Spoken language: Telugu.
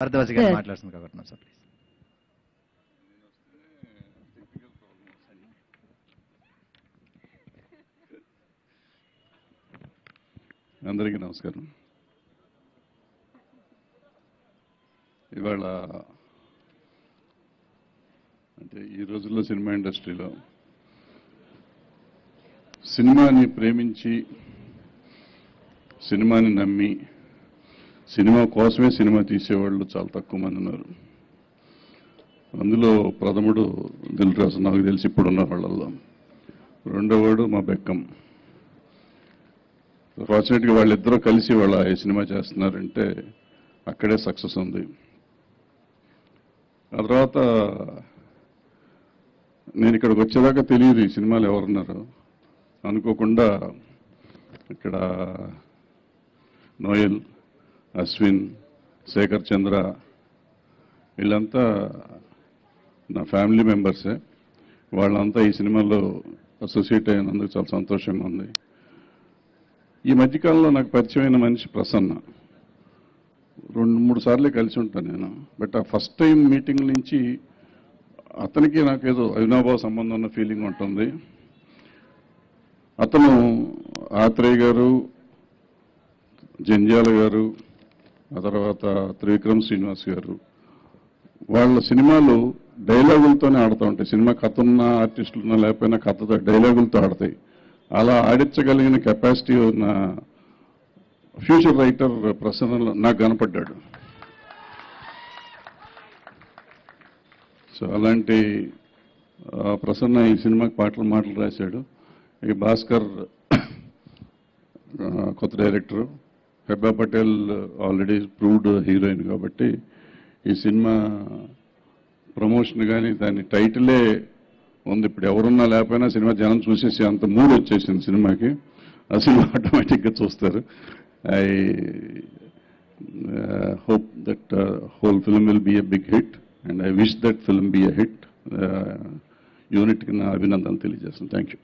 భరద్వాజ్ గారు మాట్లాడుతుంది కాబట్టి సార్ ప్లీజ్. అందరికీ నమస్కారం. ఇవాళ అంటే ఈ రోజుల్లో సినిమా ఇండస్ట్రీలో సినిమాని ప్రేమించి సినిమాని నమ్మి సినిమా కోసమే సినిమా తీసేవాళ్ళు చాలా తక్కువ మంది ఉన్నారు. అందులో ప్రథముడు దిల్ రాజు, నాకు తెలిసి ఇప్పుడున్న వాళ్ళల్లో. రెండోవాడు మా బెక్కం. ఫార్చునేట్గా వాళ్ళిద్దరూ కలిసి వాళ్ళ ఈ సినిమా చేస్తున్నారంటే అక్కడే సక్సెస్ ఉంది. ఆ తర్వాత నేను ఇక్కడికి వచ్చేదాకా తెలియదు ఈ సినిమాలు ఎవరున్నారు. అనుకోకుండా ఇక్కడ నోయల్, అశ్విన్, శేఖర్ చంద్ర వీళ్ళంతా నా ఫ్యామిలీ మెంబర్సే. వాళ్ళంతా ఈ సినిమాలో అసోసియేట్ అయినందుకు చాలా సంతోషంగా ఉంది. ఈ మధ్యకాలంలో నాకు పరిచయమైన మనిషి ప్రసన్న. 2-3 సార్లే కలిసి ఉంటాను నేను. బట్ ఆ ఫస్ట్ టైం మీటింగ్ నుంచి అతనికి నాకేదో అవినాభావ సంబంధం ఉన్న ఫీలింగ్ ఉంటుంది. అతను ఆత్రేయ గారు, జంజాల గారు, ఆ తర్వాత త్రివిక్రమ్ శ్రీనివాస్ గారు వాళ్ళ సినిమాలు డైలాగులతోనే ఆడుతూ ఉంటాయి. సినిమా కథ ఉన్న ఆర్టిస్టులు ఉన్నా లేకపోయినా కథతో డైలాగులతో ఆడతాయి. అలా ఆడించగలిగిన కెపాసిటీ ఉన్న ఫ్యూచర్ రైటర్ ప్రసన్న నాకు కనపడ్డాడు. సో అలాంటి ప్రసన్న ఈ సినిమాకి మాటలు రాశాడు. ఈ భాస్కర్ కొత్త director, Hebah Patel already proved heroine కాబట్టి ఈ సినిమా ప్రమోషన్ కానీ దాని టైటిలే ఉంది. ఇప్పుడు ఎవరున్నా లేకపోయినా సినిమా జనం చూసేసి అంత మూడ్ వచ్చేసింది సినిమాకి. ఆ సినిమా ఆటోమేటిక్గా చూస్తారు. I hope that whole film will be a big hit and I wish that film be a hit. యూనిట్కి నా అభినందనలు తెలియజేస్తాను. Thank you.